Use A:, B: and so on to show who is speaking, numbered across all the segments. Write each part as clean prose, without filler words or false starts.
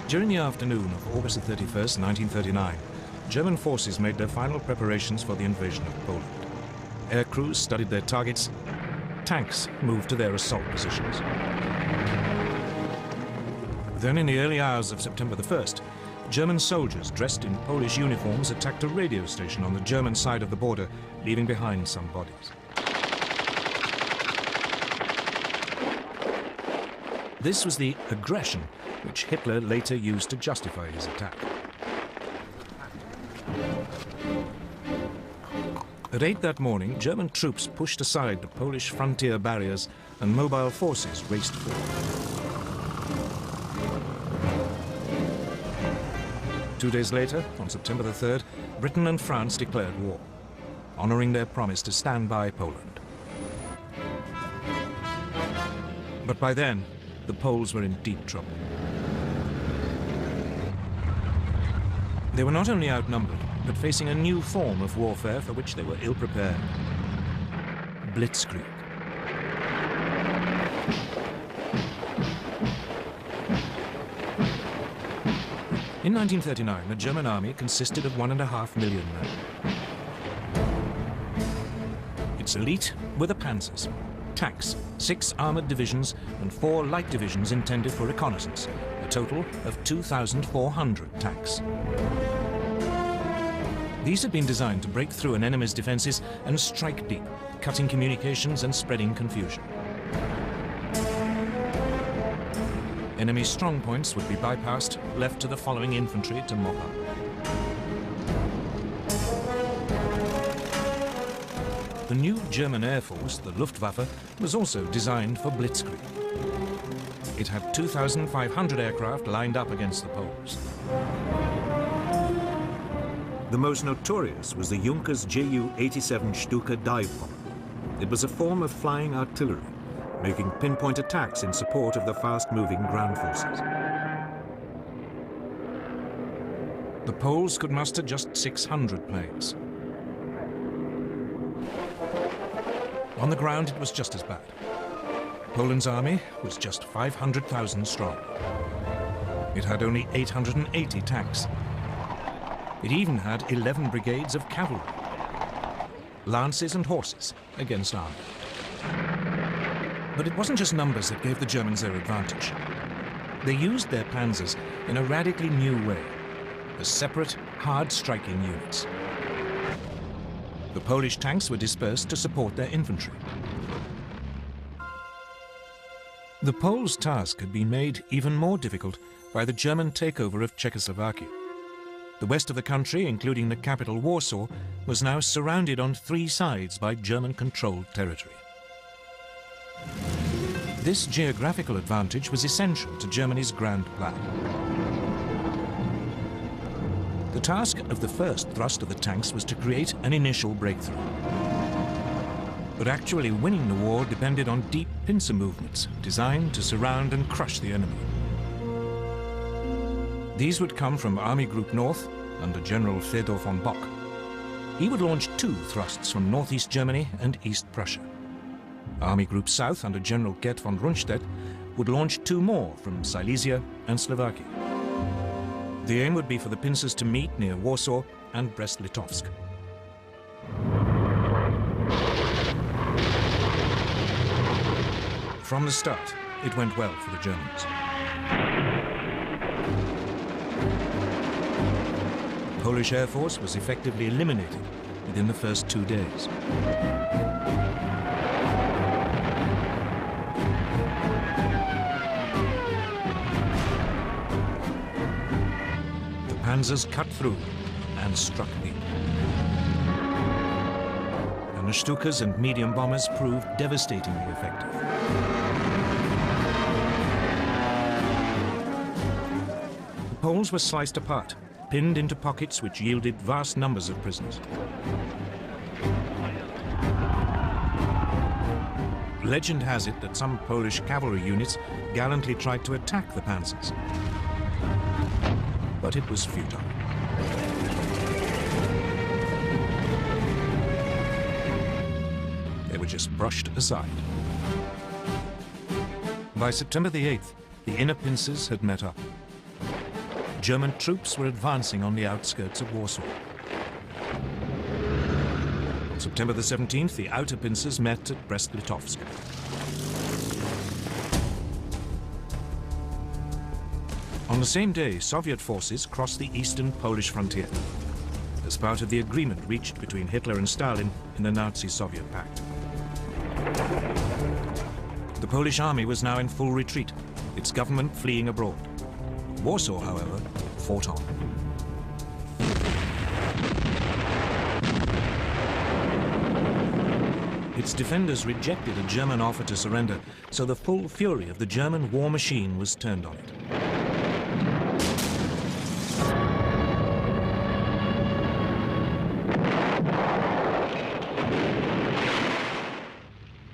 A: During the afternoon of August 31st, 1939, German forces made their final preparations for the invasion of Poland. Air crews studied their targets. Tanks moved to their assault positions. Then, in the early hours of September the 1st, German soldiers dressed in Polish uniforms attacked a radio station on the German side of the border, leaving behind some bodies. This was the aggression which Hitler later used to justify his attack. At 8 that morning, German troops pushed aside the Polish frontier barriers and mobile forces raced forward. 2 days later, on September the 3rd, Britain and France declared war, honoring their promise to stand by Poland. But by then, the Poles were in deep trouble. They were not only outnumbered, but facing a new form of warfare for which they were ill-prepared. Blitzkrieg. In 1939, the German army consisted of 1.5 million men. Its elite were the panzers, tanks, 6 armored divisions and 4 light divisions intended for reconnaissance, a total of 2,400 tanks. These had been designed to break through an enemy's defenses and strike deep, cutting communications and spreading confusion. Enemy strongpoints would be bypassed, left to the following infantry to mop up. The new German Air Force, the Luftwaffe, was also designed for blitzkrieg. It had 2,500 aircraft lined up against the Poles. The most notorious was the Junkers Ju-87 Stuka dive bomber. It was a form of flying artillery, making pinpoint attacks in support of the fast-moving ground forces. The Poles could muster just 600 planes. On the ground, it was just as bad. Poland's army was just 500,000 strong. It had only 880 tanks. It even had 11 brigades of cavalry, lances and horses against army. But it wasn't just numbers that gave the Germans their advantage. They used their panzers in a radically new way, as separate, hard-striking units. The Polish tanks were dispersed to support their infantry. The Poles' task had been made even more difficult by the German takeover of Czechoslovakia. The west of the country, including the capital Warsaw, was now surrounded on 3 sides by German-controlled territory. This geographical advantage was essential to Germany's grand plan. The task of the first thrust of the tanks was to create an initial breakthrough. But actually winning the war depended on deep pincer movements designed to surround and crush the enemy. These would come from Army Group North under General Fedor von Bock. He would launch 2 thrusts from northeast Germany and East Prussia. Army Group South under General Gerd von Rundstedt would launch 2 more from Silesia and Slovakia. The aim would be for the pincers to meet near Warsaw and Brest-Litovsk. From the start, it went well for the Germans. The Polish Air Force was effectively eliminated within the first 2 days. Panzers cut through and struck deep. And the Stukas and medium bombers proved devastatingly effective. The Poles were sliced apart, pinned into pockets which yielded vast numbers of prisoners. Legend has it that some Polish cavalry units gallantly tried to attack the panzers. But it was futile. They were just brushed aside. By September the 8th, the inner pincers had met up. German troops were advancing on the outskirts of Warsaw. On September the 17th, the outer pincers met at Brest-Litovsk. On the same day, Soviet forces crossed the eastern Polish frontier as part of the agreement reached between Hitler and Stalin in the Nazi-Soviet pact. The Polish army was now in full retreat, its government fleeing abroad. Warsaw, however, fought on. Its defenders rejected a German offer to surrender, so the full fury of the German war machine was turned on it.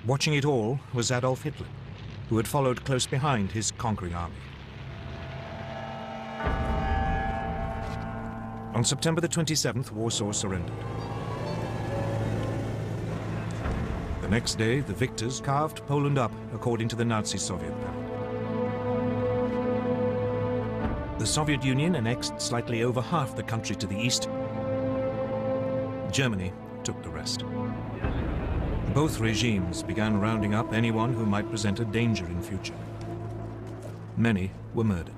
A: Watching it all was Adolf Hitler, who had followed close behind his conquering army. On September the 27th, Warsaw surrendered. The next day, the victors carved Poland up according to the Nazi-Soviet pact. The Soviet Union annexed slightly over half the country to the east. Germany took the rest. Both regimes began rounding up anyone who might present a danger in future. Many were murdered.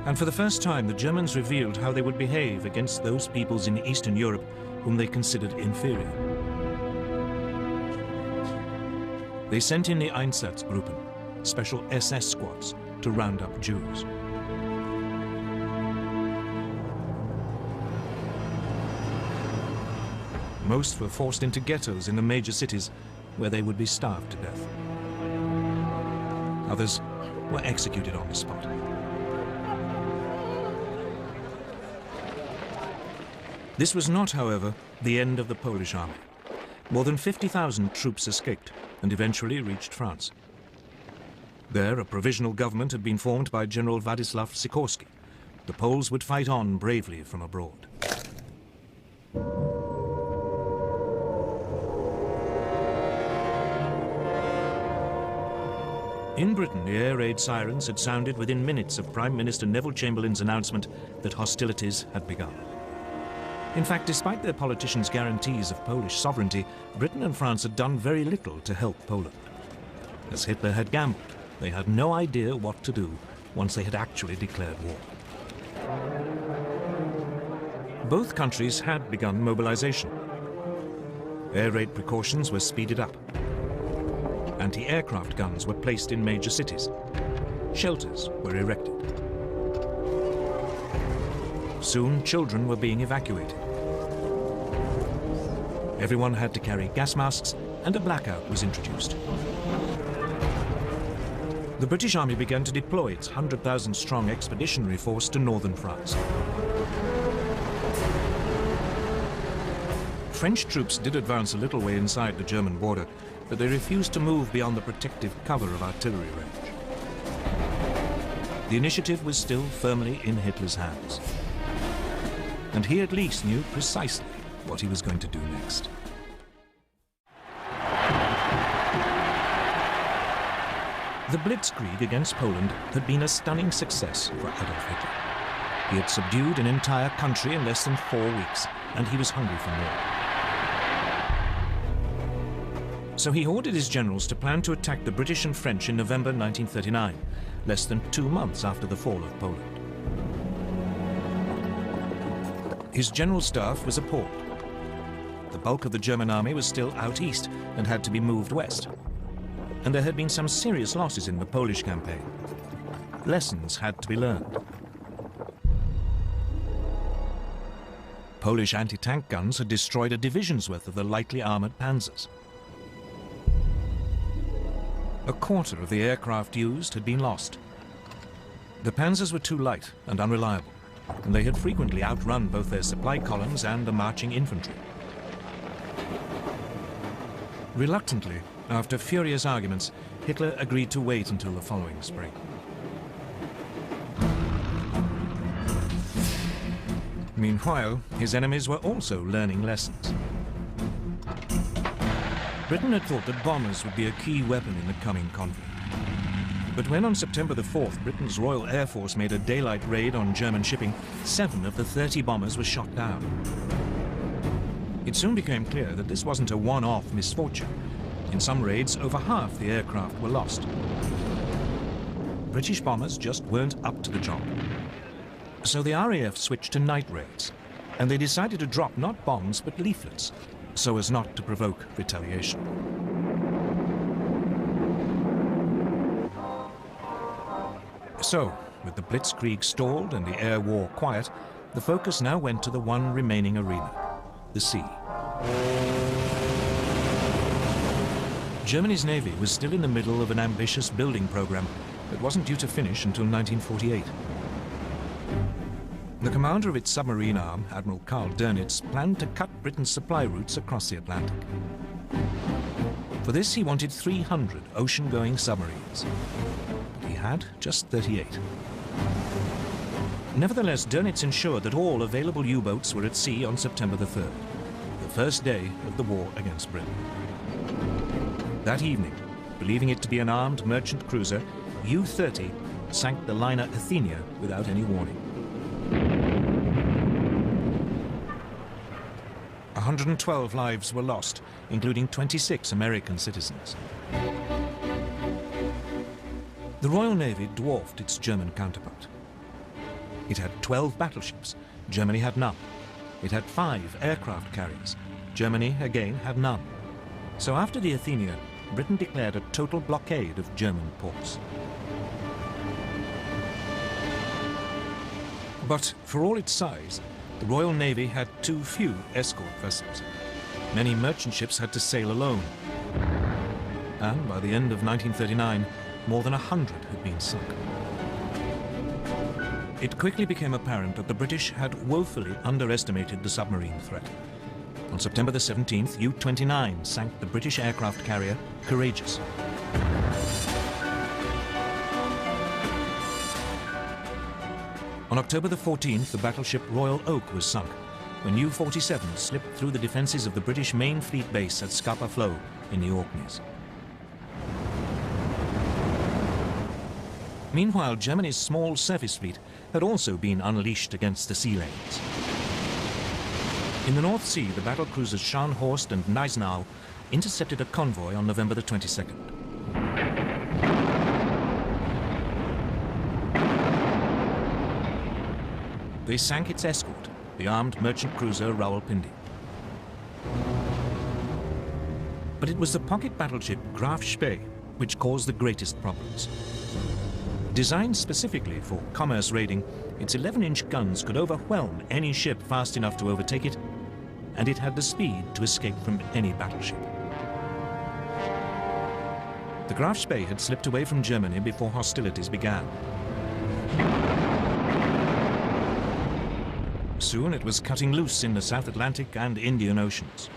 A: And for the first time, the Germans revealed how they would behave against those peoples in Eastern Europe whom they considered inferior. They sent in the Einsatzgruppen, special SS squads, to round up Jews. Most were forced into ghettos in the major cities, where they would be starved to death. Others were executed on the spot. This was not, however, the end of the Polish army. More than 50,000 troops escaped and eventually reached France. There, a provisional government had been formed by General Władysław Sikorski. The Poles would fight on bravely from abroad. In Britain, the air raid sirens had sounded within minutes of Prime Minister Neville Chamberlain's announcement that hostilities had begun. In fact, despite their politicians' guarantees of Polish sovereignty, Britain and France had done very little to help Poland. As Hitler had gambled, they had no idea what to do once they had actually declared war. Both countries had begun mobilization. Air raid precautions were speeded up. Anti-aircraft guns were placed in major cities. Shelters were erected. Soon, children were being evacuated. Everyone had to carry gas masks, and a blackout was introduced. The British Army began to deploy its 100,000-strong expeditionary force to northern France. French troops did advance a little way inside the German border, but they refused to move beyond the protective cover of artillery range. The initiative was still firmly in Hitler's hands. And he at least knew precisely what he was going to do next. The Blitzkrieg against Poland had been a stunning success for Adolf Hitler. He had subdued an entire country in less than 4 weeks, and he was hungry for more. So he ordered his generals to plan to attack the British and French in November 1939, less than 2 months after the fall of Poland. His general staff was appalled. The bulk of the German army was still out east and had to be moved west. And there had been some serious losses in the Polish campaign. Lessons had to be learned. Polish anti-tank guns had destroyed a division's worth of the lightly armored panzers. A quarter of the aircraft used had been lost. The panzers were too light and unreliable, and they had frequently outrun both their supply columns and the marching infantry. Reluctantly, after furious arguments, Hitler agreed to wait until the following spring. Meanwhile, his enemies were also learning lessons. Britain had thought that bombers would be a key weapon in the coming conflict. But when on September the 4th, Britain's Royal Air Force made a daylight raid on German shipping, 7 of the 30 bombers were shot down. It soon became clear that this wasn't a one-off misfortune. In some raids, over half the aircraft were lost. British bombers just weren't up to the job. So the RAF switched to night raids, and they decided to drop not bombs but leaflets, so as not to provoke retaliation. So, with the Blitzkrieg stalled and the air war quiet, the focus now went to the one remaining arena, the sea. Germany's navy was still in the middle of an ambitious building program that wasn't due to finish until 1948. The commander of its submarine arm, Admiral Karl Dönitz, planned to cut Britain's supply routes across the Atlantic. For this, he wanted 300 ocean-going submarines. He had just 38. Nevertheless, Dönitz ensured that all available U-boats were at sea on September the 3rd, the first day of the war against Britain. That evening, believing it to be an armed merchant cruiser, U-30 sank the liner Athenia without any warning. 112 lives were lost, including 26 American citizens. The Royal Navy dwarfed its German counterpart. It had 12 battleships. Germany had none. It had 5 aircraft carriers. Germany, again, had none. So after the Athenia, Britain declared a total blockade of German ports. But for all its size, the Royal Navy had too few escort vessels. Many merchant ships had to sail alone. And by the end of 1939, more than 100 had been sunk. It quickly became apparent that the British had woefully underestimated the submarine threat. On September the 17th, U-29 sank the British aircraft carrier Courageous. On October the 14th, the battleship Royal Oak was sunk when U-47 slipped through the defences of the British main fleet base at Scapa Flow in the Orkneys. Meanwhile, Germany's small surface fleet had also been unleashed against the sea lanes. In the North Sea, the battlecruisers Scharnhorst and Gneisenau intercepted a convoy on November the 22nd. They sank its escort, the armed merchant cruiser Rawalpindi. But it was the pocket battleship Graf Spee which caused the greatest problems. Designed specifically for commerce raiding, its 11-inch guns could overwhelm any ship fast enough to overtake it, and it had the speed to escape from any battleship. The Graf Spee had slipped away from Germany before hostilities began. Soon it was cutting loose in the South Atlantic and Indian Oceans.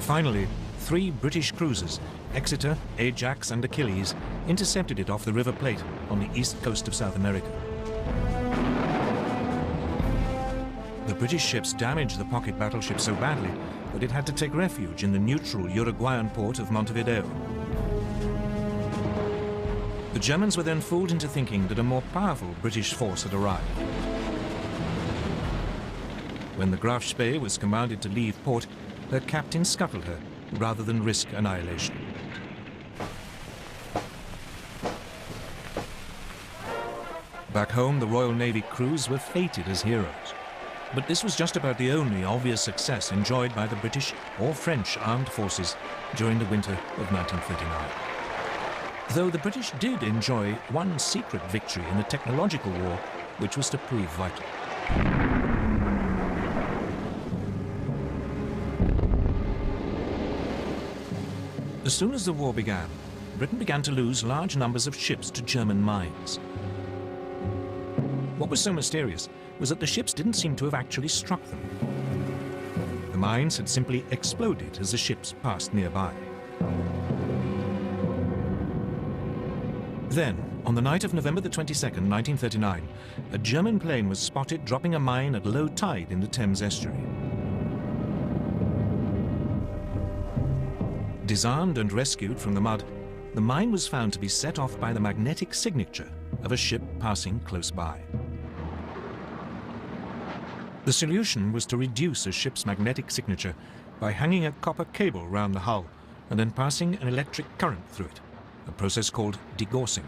A: Finally, 3 British cruisers, Exeter, Ajax and Achilles, intercepted it off the River Plate on the east coast of South America. The British ships damaged the pocket battleship so badly that it had to take refuge in the neutral Uruguayan port of Montevideo. The Germans were then fooled into thinking that a more powerful British force had arrived. When the Graf Spee was commanded to leave port, her captain scuttled her rather than risk annihilation. Back home, the Royal Navy crews were feted as heroes. But this was just about the only obvious success enjoyed by the British or French armed forces during the winter of 1939. Though the British did enjoy one secret victory in the technological war, which was to prove vital. As soon as the war began, Britain began to lose large numbers of ships to German mines. What was so mysterious was that the ships didn't seem to have actually struck them. The mines had simply exploded as the ships passed nearby. Then, on the night of November the 22nd, 1939, a German plane was spotted dropping a mine at low tide in the Thames estuary. Disarmed and rescued from the mud, the mine was found to be set off by the magnetic signature of a ship passing close by. The solution was to reduce a ship's magnetic signature by hanging a copper cable round the hull and then passing an electric current through it, a process called degaussing.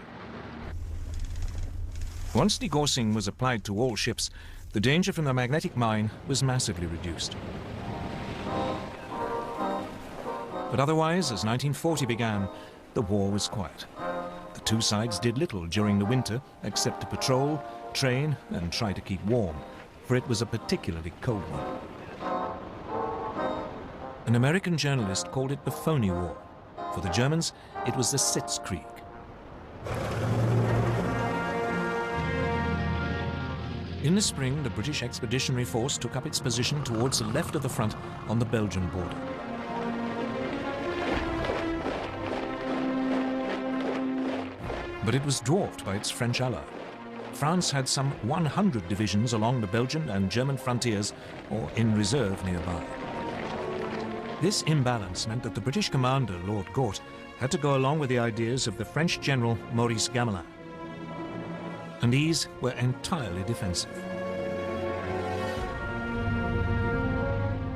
A: Once degaussing was applied to all ships, the danger from the magnetic mine was massively reduced. But otherwise, as 1940 began, the war was quiet. The two sides did little during the winter except to patrol, train, and try to keep warm, for it was a particularly cold one. An American journalist called it the Phony War. For the Germans, it was the Sitzkrieg. In the spring, the British Expeditionary Force took up its position towards the left of the front on the Belgian border. But it was dwarfed by its French ally. France had some 100 divisions along the Belgian and German frontiers, or in reserve nearby. This imbalance meant that the British commander, Lord Gort, had to go along with the ideas of the French general Maurice Gamelin. And these were entirely defensive.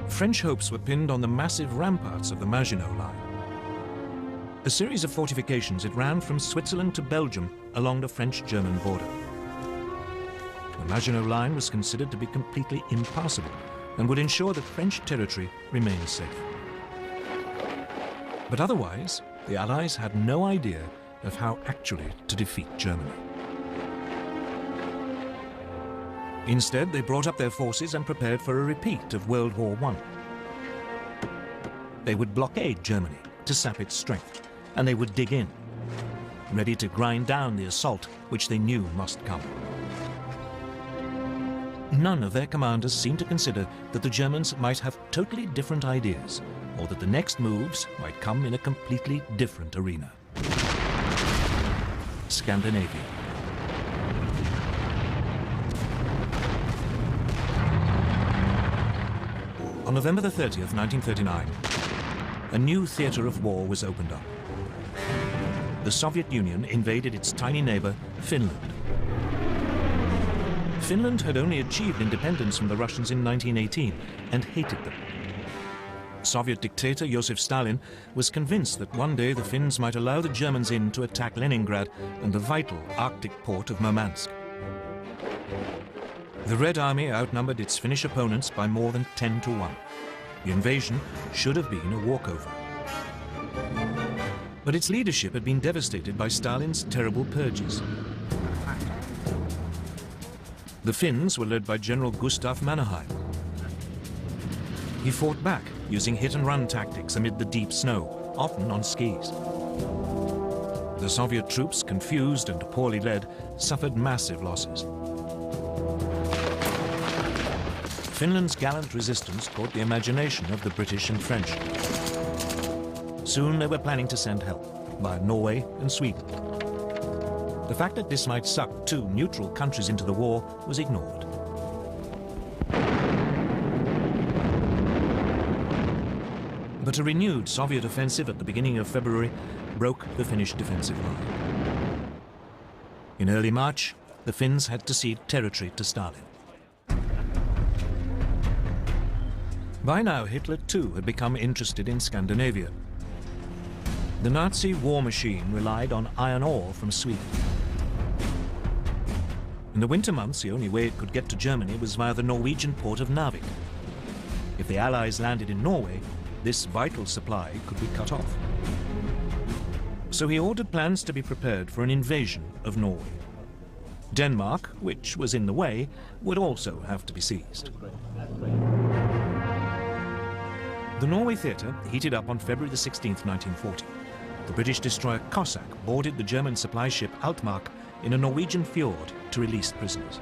A: French hopes were pinned on the massive ramparts of the Maginot Line. A series of fortifications, it ran from Switzerland to Belgium along the French-German border. The Maginot Line was considered to be completely impassable and would ensure that French territory remained safe. But otherwise, the Allies had no idea of how actually to defeat Germany. Instead, they brought up their forces and prepared for a repeat of World War I. They would blockade Germany to sap its strength, and they would dig in, ready to grind down the assault which they knew must come. None of their commanders seemed to consider that the Germans might have totally different ideas, or that the next moves might come in a completely different arena. Scandinavia. On November the 30th, 1939, a new theatre of war was opened up. The Soviet Union invaded its tiny neighbor, Finland. Finland had only achieved independence from the Russians in 1918 and hated them. Soviet dictator Joseph Stalin was convinced that one day the Finns might allow the Germans in to attack Leningrad and the vital Arctic port of Murmansk. The Red Army outnumbered its Finnish opponents by more than 10 to 1. The invasion should have been a walkover. But its leadership had been devastated by Stalin's terrible purges. The Finns were led by General Gustav Mannerheim. He fought back using hit-and-run tactics amid the deep snow, often on skis. The Soviet troops, confused and poorly led, suffered massive losses. Finland's gallant resistance caught the imagination of the British and French. Soon they were planning to send help via Norway and Sweden. The fact that this might suck two neutral countries into the war was ignored. But a renewed Soviet offensive at the beginning of February broke the Finnish defensive line. In early March, the Finns had to cede territory to Stalin. By now, Hitler too had become interested in Scandinavia. The Nazi war machine relied on iron ore from Sweden. In the winter months, the only way it could get to Germany was via the Norwegian port of Narvik. If the Allies landed in Norway, this vital supply could be cut off. So he ordered plans to be prepared for an invasion of Norway. Denmark, which was in the way, would also have to be seized. The Norway theatre heated up on February the 16th, 1940. The British destroyer Cossack boarded the German supply ship Altmark in a Norwegian fjord to release prisoners.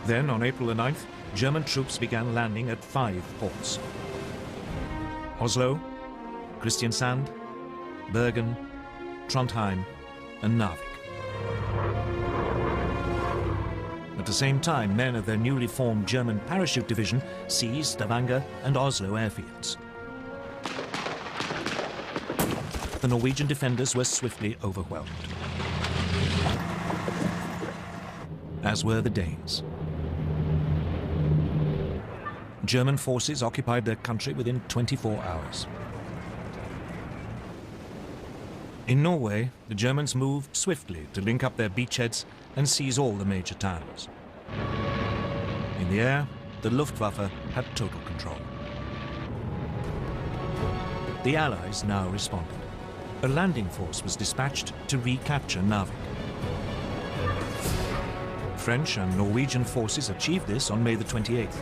A: Then, on April the 9th, German troops began landing at 5 ports: Oslo, Kristiansand, Bergen, Trondheim, and Narvik. At the same time, men of their newly formed German parachute division seized Stavanger and Oslo airfields. the Norwegian defenders were swiftly overwhelmed, as were the Danes. German forces occupied their country within 24 hours. In Norway, the Germans moved swiftly to link up their beachheads and seize all the major towns. In the air, the Luftwaffe had total control. The Allies now responded. A landing force was dispatched to recapture Narvik. French and Norwegian forces achieved this on May the 28th.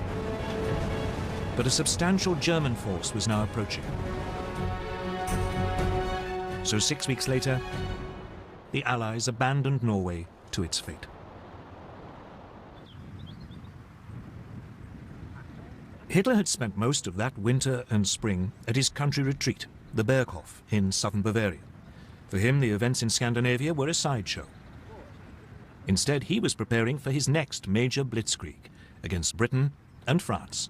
A: But a substantial German force was now approaching. So 6 weeks later, the Allies abandoned Norway to its fate. Hitler had spent most of that winter and spring at his country retreat, the Berghof in southern Bavaria. For him, the events in Scandinavia were a sideshow. Instead, he was preparing for his next major blitzkrieg against Britain and France.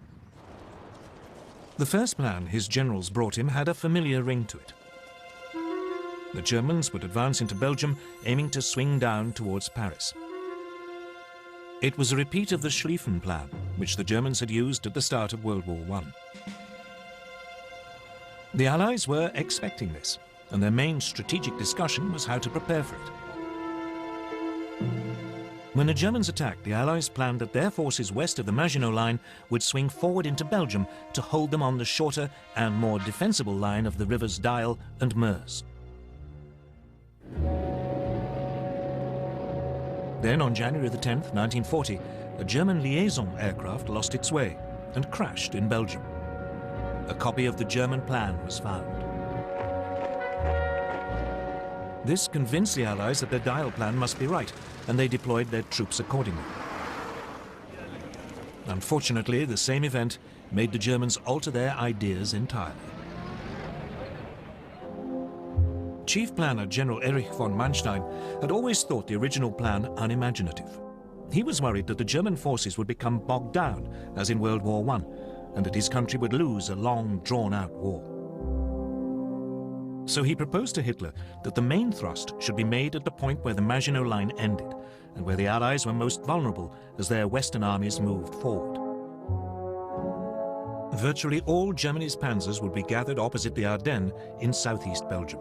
A: The first plan his generals brought him had a familiar ring to it. The Germans would advance into Belgium, aiming to swing down towards Paris. It was a repeat of the Schlieffen Plan, which the Germans had used at the start of World War I. The Allies were expecting this, and their main strategic discussion was how to prepare for it. When the Germans attacked, the Allies planned that their forces west of the Maginot Line would swing forward into Belgium to hold them on the shorter and more defensible line of the rivers Dyle and Meuse. Then, on January the 10th, 1940, a German liaison aircraft lost its way and crashed in Belgium. A copy of the German plan was found. This convinced the Allies that their Dyle plan must be right, and they deployed their troops accordingly. Unfortunately, the same event made the Germans alter their ideas entirely. Chief planner General Erich von Manstein had always thought the original plan unimaginative. He was worried that the German forces would become bogged down, as in World War I, and that his country would lose a long, drawn-out war. So he proposed to Hitler that the main thrust should be made at the point where the Maginot Line ended, and where the Allies were most vulnerable as their Western armies moved forward. Virtually all Germany's panzers would be gathered opposite the Ardennes in southeast Belgium.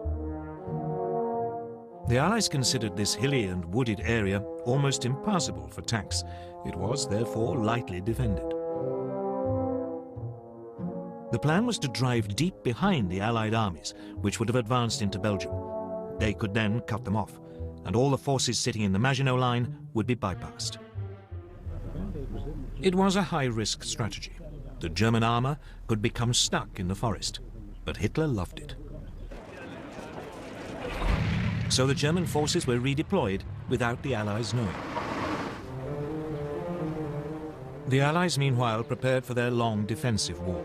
A: The Allies considered this hilly and wooded area almost impassable for tanks. It was, therefore, lightly defended. The plan was to drive deep behind the Allied armies, which would have advanced into Belgium. They could then cut them off, and all the forces sitting in the Maginot Line would be bypassed. It was a high-risk strategy. The German armor could become stuck in the forest, but Hitler loved it. So the German forces were redeployed without the Allies knowing. The Allies, meanwhile, prepared for their long defensive war.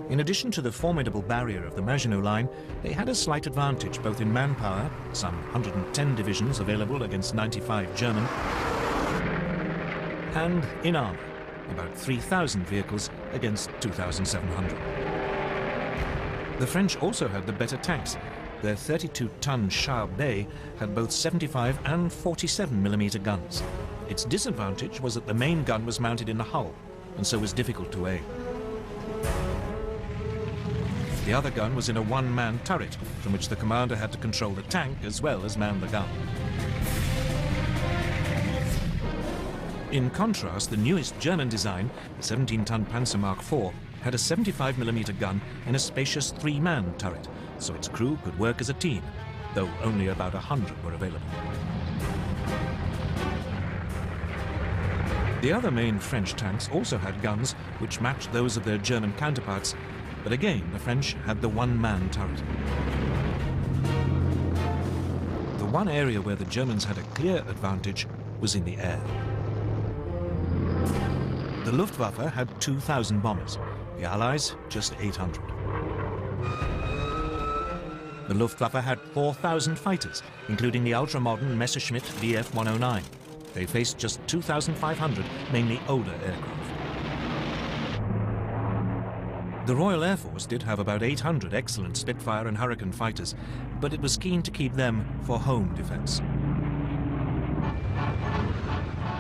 A: In addition to the formidable barrier of the Maginot Line, they had a slight advantage both in manpower, some 110 divisions available against 95 German, and in armor, about 3,000 vehicles against 2,700. The French also had the better tanks. Their 32-ton Char-Bay had both 75 and 47mm guns. Its disadvantage was that the main gun was mounted in the hull, and so was difficult to aim. The other gun was in a one-man turret, from which the commander had to control the tank as well as man the gun. In contrast, the newest German design, the 17-ton Panzer Mark IV, had a 75mm gun and a spacious three-man turret, so its crew could work as a team, though only about 100 were available. The other main French tanks also had guns which matched those of their German counterparts, but again the French had the one-man turret. The one area where the Germans had a clear advantage was in the air. The Luftwaffe had 2,000 bombers, the Allies just 800. The Luftwaffe had 4,000 fighters, including the ultra-modern Messerschmitt Bf 109. They faced just 2,500, mainly older aircraft. The Royal Air Force did have about 800 excellent Spitfire and Hurricane fighters, but it was keen to keep them for home defense.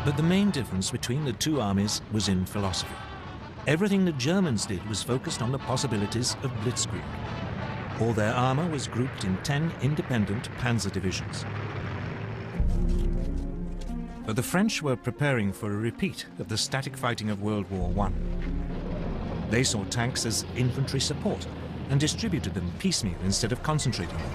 A: But the main difference between the two armies was in philosophy. Everything the Germans did was focused on the possibilities of blitzkrieg. All their armor was grouped in 10 independent panzer divisions. But the French were preparing for a repeat of the static fighting of World War I. They saw tanks as infantry support and distributed them piecemeal instead of concentrating them.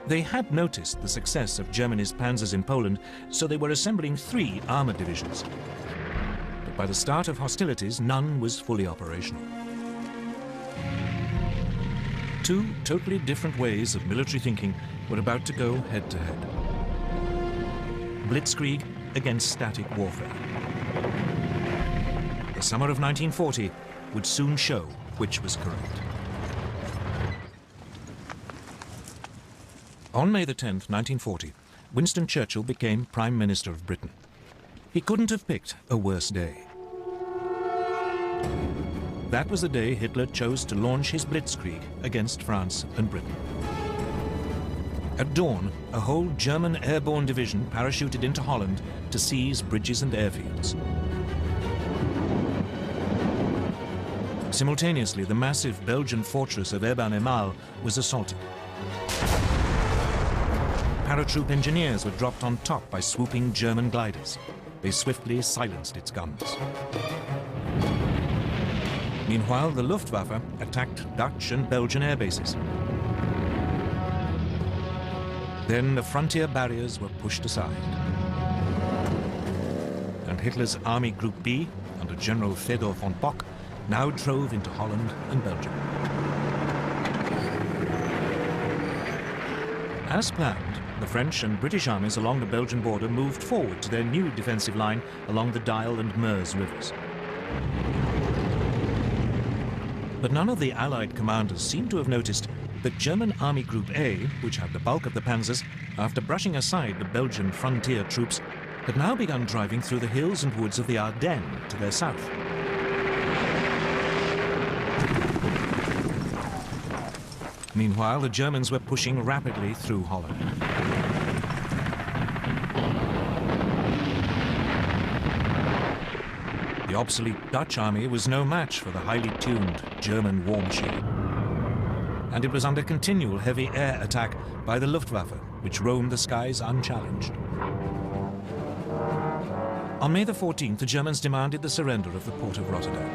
A: They had noticed the success of Germany's panzers in Poland, so they were assembling 3 armored divisions. But by the start of hostilities, none was fully operational. 2 totally different ways of military thinking were about to go head-to-head. Blitzkrieg against static warfare. The summer of 1940 would soon show which was correct. On May the 10th, 1940, Winston Churchill became Prime Minister of Britain. He couldn't have picked a worse day. That was the day Hitler chose to launch his blitzkrieg against France and Britain. At dawn, a whole German airborne division parachuted into Holland to seize bridges and airfields. Simultaneously, the massive Belgian fortress of Eben-Emael was assaulted. Paratroop engineers were dropped on top by swooping German gliders. They swiftly silenced its guns. Meanwhile, the Luftwaffe attacked Dutch and Belgian air bases. Then the frontier barriers were pushed aside. And Hitler's Army Group B, under General Fedor von Bock, now drove into Holland and Belgium. As planned, the French and British armies along the Belgian border moved forward to their new defensive line along the Dyle and Meuse rivers. But none of the Allied commanders seemed to have noticed that German Army Group A, which had the bulk of the panzers, after brushing aside the Belgian frontier troops, had now begun driving through the hills and woods of the Ardennes to their south. Meanwhile, the Germans were pushing rapidly through Holland. The obsolete Dutch army was no match for the highly tuned German war machine. And it was under continual heavy air attack by the Luftwaffe, which roamed the skies unchallenged. On May the 14th, the Germans demanded the surrender of the port of Rotterdam.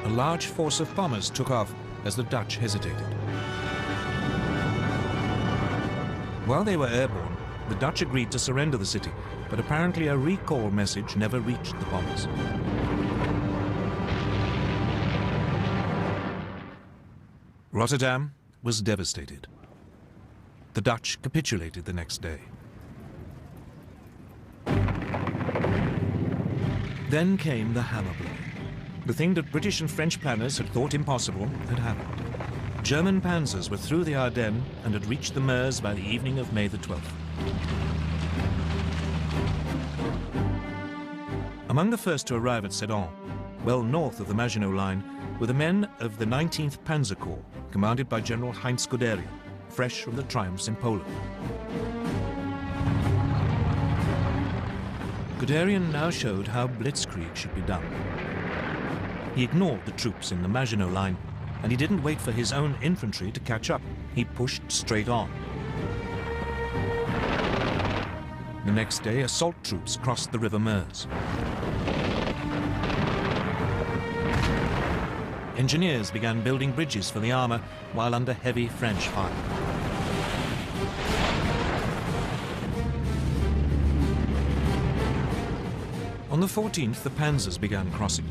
A: A large force of bombers took off as the Dutch hesitated. While they were airborne, the Dutch agreed to surrender the city, but apparently a recall message never reached the bombers. Rotterdam was devastated. The Dutch capitulated the next day. Then came the hammer blow. The thing that British and French planners had thought impossible had happened. German panzers were through the Ardennes and had reached the Meuse by the evening of May the 12th. Among the first to arrive at Sedan, well north of the Maginot Line, were the men of the 19th Panzer Corps, commanded by General Heinz Guderian, fresh from the triumphs in Poland. Guderian now showed how blitzkrieg should be done. He ignored the troops in the Maginot Line, and he didn't wait for his own infantry to catch up. He pushed straight on. The next day, assault troops crossed the River Meuse. Engineers began building bridges for the armor while under heavy French fire. On the 14th, the panzers began crossing.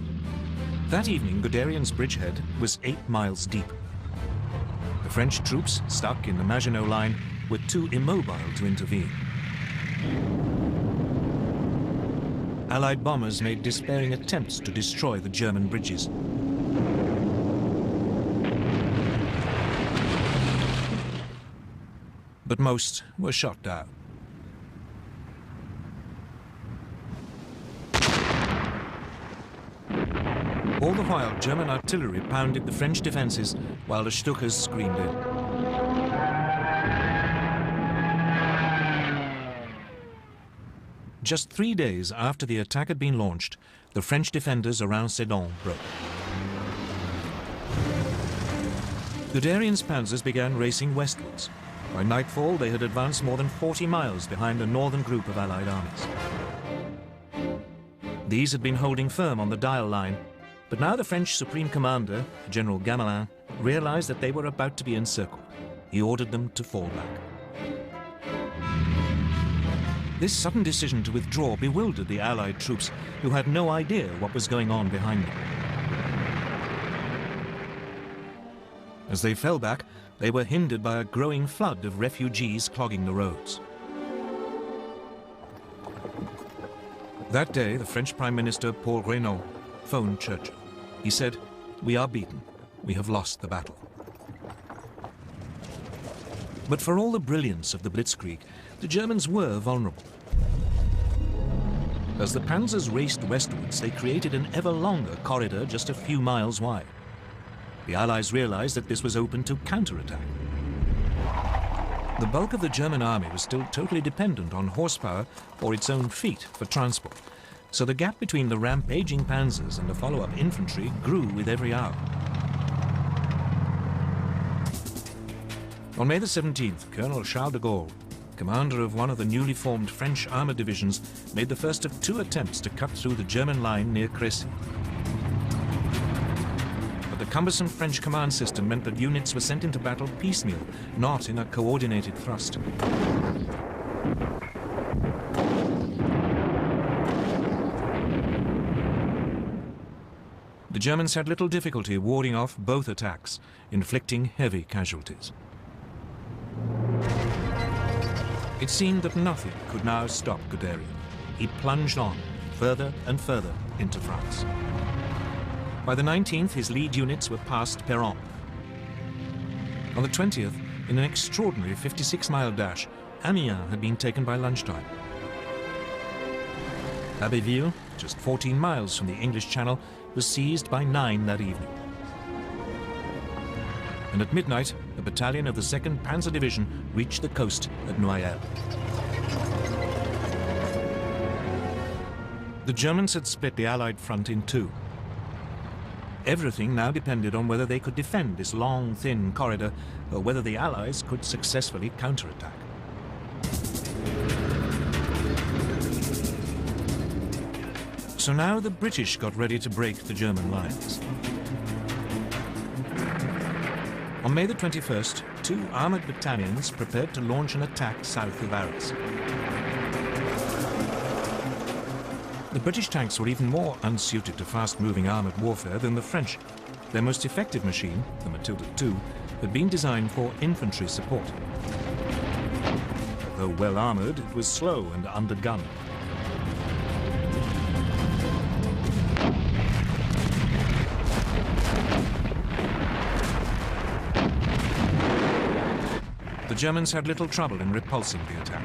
A: That evening, Guderian's bridgehead was 8 miles deep. The French troops, stuck in the Maginot Line, were too immobile to intervene. Allied bombers made despairing attempts to destroy the German bridges. But most were shot down. All the while, German artillery pounded the French defences while the Stukas screamed in. Just 3 days after the attack had been launched, the French defenders around Sedan broke. Guderian's panzers began racing westwards. By nightfall, they had advanced more than 40 miles behind a northern group of Allied armies. These had been holding firm on the Dial line, but now the French Supreme Commander, General Gamelin, realized that they were about to be encircled. He ordered them to fall back. This sudden decision to withdraw bewildered the Allied troops, who had no idea what was going on behind them. As they fell back, they were hindered by a growing flood of refugees clogging the roads. That day, the French Prime Minister, Paul Reynaud, phoned Churchill. He said, "We are beaten. We have lost the battle." But for all the brilliance of the Blitzkrieg, the Germans were vulnerable. As the panzers raced westwards, they created an ever longer corridor just a few miles wide. The Allies realized that this was open to counterattack. The bulk of the German army was still totally dependent on horsepower or its own feet for transport, so the gap between the rampaging panzers and the follow-up infantry grew with every hour. On May the 17th, Colonel Charles de Gaulle, commander of one of the newly formed French armoured divisions, made the first of 2 attempts to cut through the German line near Crécy. But the cumbersome French command system meant that units were sent into battle piecemeal, not in a coordinated thrust. The Germans had little difficulty warding off both attacks, inflicting heavy casualties. It seemed that nothing could now stop Guderian. He plunged on, further and further into France. By the 19th, his lead units were past Péronne. On the 20th, in an extraordinary 56-mile dash, Amiens had been taken by lunchtime. Abbeville, just 14 miles from the English Channel, was seized by 9 that evening. And at midnight, a battalion of the 2nd Panzer Division reached the coast at Noyelles. The Germans had split the Allied front in 2. Everything now depended on whether they could defend this long, thin corridor, or whether the Allies could successfully counterattack. So now the British got ready to break the German lines. On May the 21st, 2 armoured battalions prepared to launch an attack south of Arras. The British tanks were even more unsuited to fast-moving armoured warfare than the French. Their most effective machine, the Matilda II, had been designed for infantry support. Though well armoured, it was slow and undergunned. The Germans had little trouble in repulsing the attack.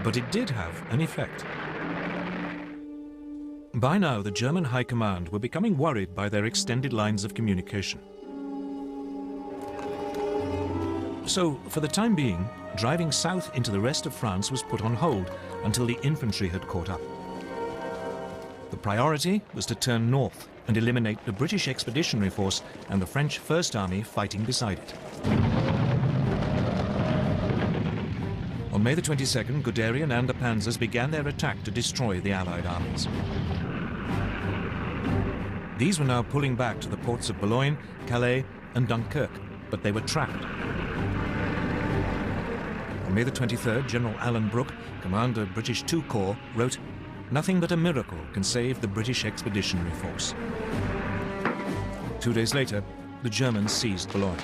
A: But it did have an effect. By now, the German High Command were becoming worried by their extended lines of communication. So, for the time being, driving south into the rest of France was put on hold until the infantry had caught up. The priority was to turn north and eliminate the British Expeditionary Force and the French First Army fighting beside it. On May the 22nd, Guderian and the panzers began their attack to destroy the Allied armies. These were now pulling back to the ports of Boulogne, Calais and Dunkirk, but they were trapped. On May the 23rd, General Alan Brooke, commander of British II Corps, wrote, "Nothing but a miracle can save the British Expeditionary Force." 2 days later, the Germans seized Boulogne.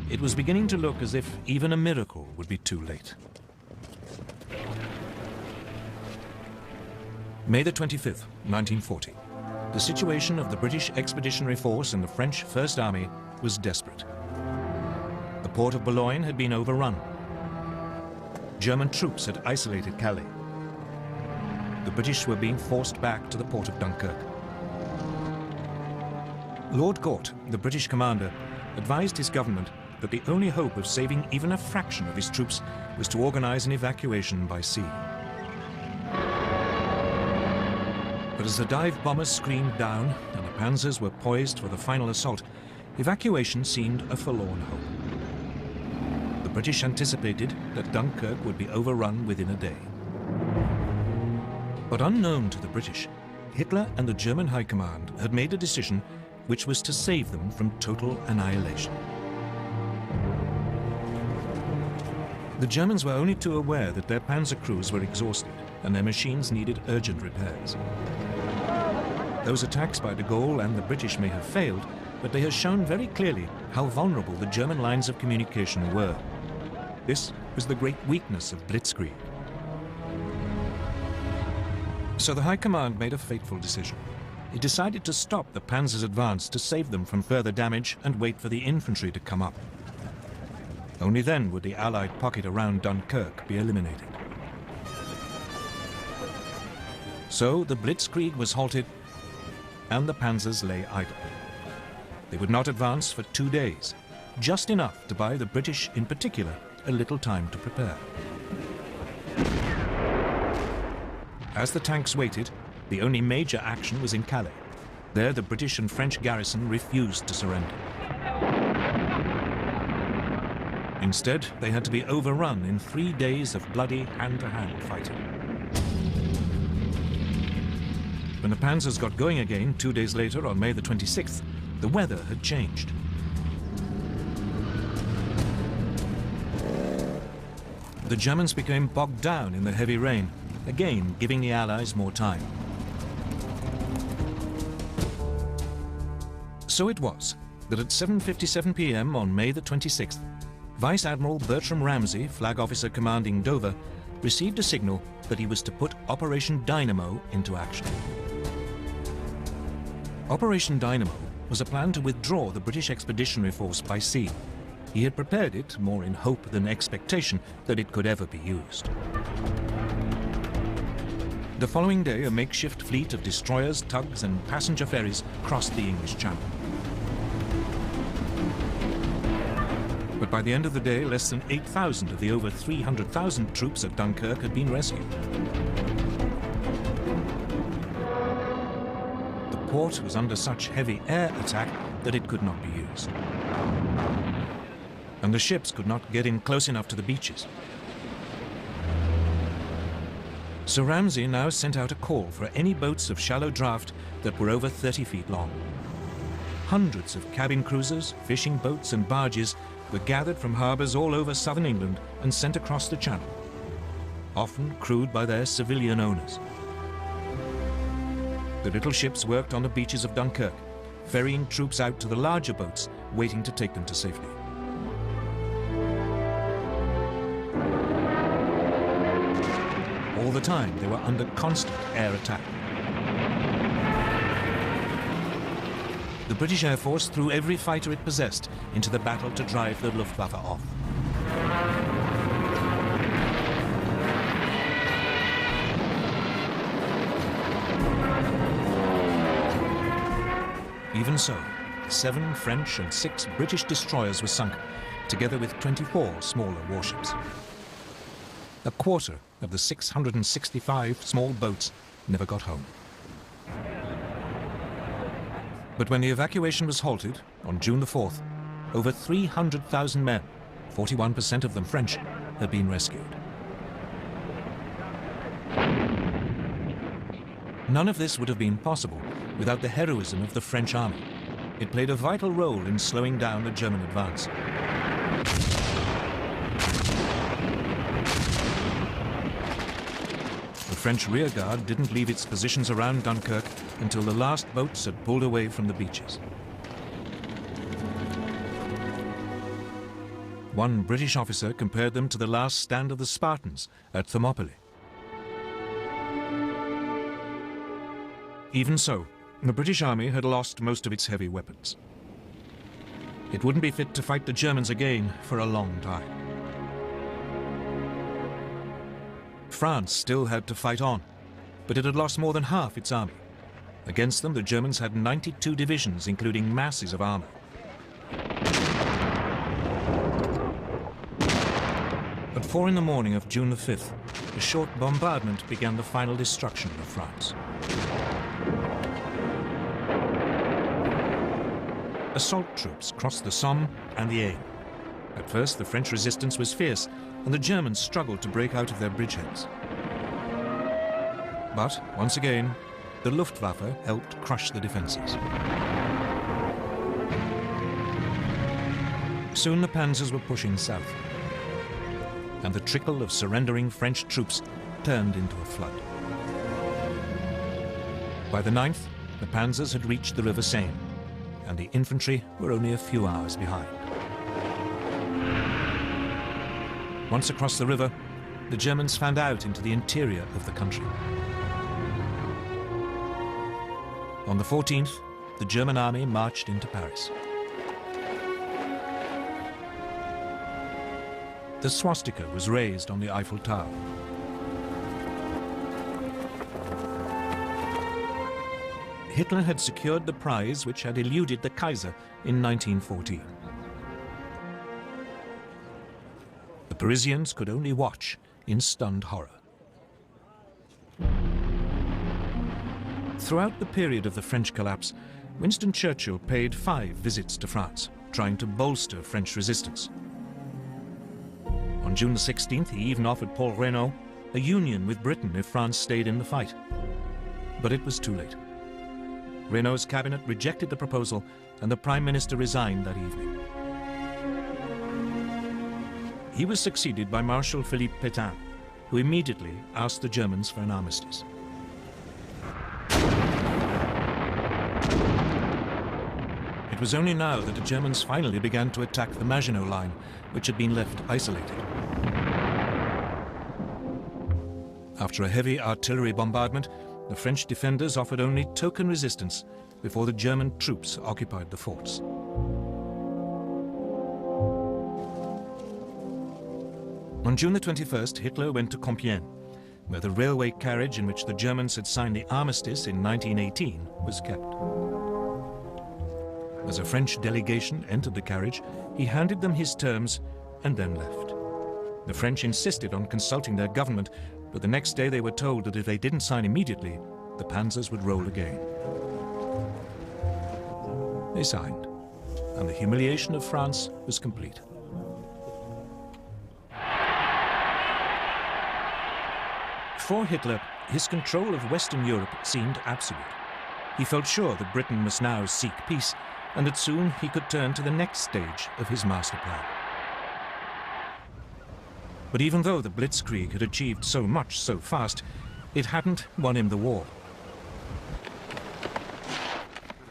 A: It was beginning to look as if even a miracle would be too late. May the 25th, 1940. The situation of the British Expeditionary Force and the French First Army was desperate. The port of Boulogne had been overrun. German troops had isolated Calais. The British were being forced back to the port of Dunkirk. Lord Gort, the British commander, advised his government that the only hope of saving even a fraction of his troops was to organize an evacuation by sea. But as the dive bombers screamed down and the panzers were poised for the final assault, evacuation seemed a forlorn hope. The British anticipated that Dunkirk would be overrun within a day. But unknown to the British, Hitler and the German High Command had made a decision which was to save them from total annihilation. The Germans were only too aware that their panzer crews were exhausted and their machines needed urgent repairs. Those attacks by de Gaulle and the British may have failed, but they have shown very clearly how vulnerable the German lines of communication were. This was the great weakness of Blitzkrieg. So the High Command made a fateful decision. It decided to stop the panzer's advance to save them from further damage and wait for the infantry to come up. Only then would the Allied pocket around Dunkirk be eliminated. So the Blitzkrieg was halted and the panzers lay idle. They would not advance for 2 days, just enough to buy the British in particular a little time to prepare. As the tanks waited, the only major action was in Calais. There the British and French garrison refused to surrender. Instead, they had to be overrun in 3 days of bloody hand-to-hand fighting. When the panzers got going again 2 days later on May the 26th, the weather had changed. The Germans became bogged down in the heavy rain, again giving the Allies more time. So it was that at 7:57 p.m. on May the 26th, Vice Admiral Bertram Ramsay, flag officer commanding Dover, received a signal that he was to put Operation Dynamo into action. Operation Dynamo was a plan to withdraw the British Expeditionary Force by sea. He had prepared it more in hope than expectation that it could ever be used. The following day, a makeshift fleet of destroyers, tugs, and passenger ferries crossed the English Channel. But by the end of the day, less than 8,000 of the over 300,000 troops at Dunkirk had been rescued. The port was under such heavy air attack that it could not be used. And the ships could not get in close enough to the beaches. So Ramsay now sent out a call for any boats of shallow draft that were over 30 feet long. Hundreds of cabin cruisers, fishing boats, and barges were gathered from harbours all over southern England and sent across the Channel, often crewed by their civilian owners. The little ships worked on the beaches of Dunkirk, ferrying troops out to the larger boats, waiting to take them to safety. All the time, they were under constant air attack. The British Air Force threw every fighter it possessed into the battle to drive the Luftwaffe off. Even so, 7 French and 6 British destroyers were sunk, together with 24 smaller warships. A quarter of the 665 small boats never got home. But when the evacuation was halted on June the 4th, over 300,000 men, 41% of them French, had been rescued. None of this would have been possible without the heroism of the French army. It played a vital role in slowing down the German advance. The French rearguard didn't leave its positions around Dunkirk until the last boats had pulled away from the beaches. One British officer compared them to the last stand of the Spartans at Thermopylae. Even so, the British army had lost most of its heavy weapons. It wouldn't be fit to fight the Germans again for a long time. France still had to fight on, but it had lost more than half its army. Against them, the Germans had 92 divisions, including masses of armor. At 4 in the morning of June the 5th, a short bombardment began the final destruction of France. Assault troops crossed the Somme and the Aisne. At first, the French resistance was fierce, and the Germans struggled to break out of their bridgeheads. But, once again, the Luftwaffe helped crush the defenses. Soon the panzers were pushing south, and the trickle of surrendering French troops turned into a flood. By the 9th, the panzers had reached the River Seine, and the infantry were only a few hours behind. Once across the river, the Germans fanned out into the interior of the country. On the 14th, the German army marched into Paris. The swastika was raised on the Eiffel Tower. Hitler had secured the prize which had eluded the Kaiser in 1914. The Parisians could only watch in stunned horror. Throughout the period of the French collapse, Winston Churchill paid 5 visits to France, trying to bolster French resistance. On June the 16th, he even offered Paul Reynaud a union with Britain if France stayed in the fight. But it was too late. Reynaud's cabinet rejected the proposal, and the Prime Minister resigned that evening. He was succeeded by Marshal Philippe Pétain, who immediately asked the Germans for an armistice. It was only now that the Germans finally began to attack the Maginot Line, which had been left isolated. After a heavy artillery bombardment, the French defenders offered only token resistance before the German troops occupied the forts. On June the 21st, Hitler went to Compiègne, where the railway carriage in which the Germans had signed the armistice in 1918 was kept. As a French delegation entered the carriage, he handed them his terms and then left. The French insisted on consulting their government, but the next day they were told that if they didn't sign immediately, the panzers would roll again. They signed, and the humiliation of France was complete. For Hitler, his control of Western Europe seemed absolute. He felt sure that Britain must now seek peace, and that soon he could turn to the next stage of his master plan. But even though the Blitzkrieg had achieved so much so fast, it hadn't won him the war.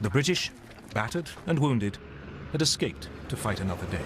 A: The British, battered and wounded, had escaped to fight another day.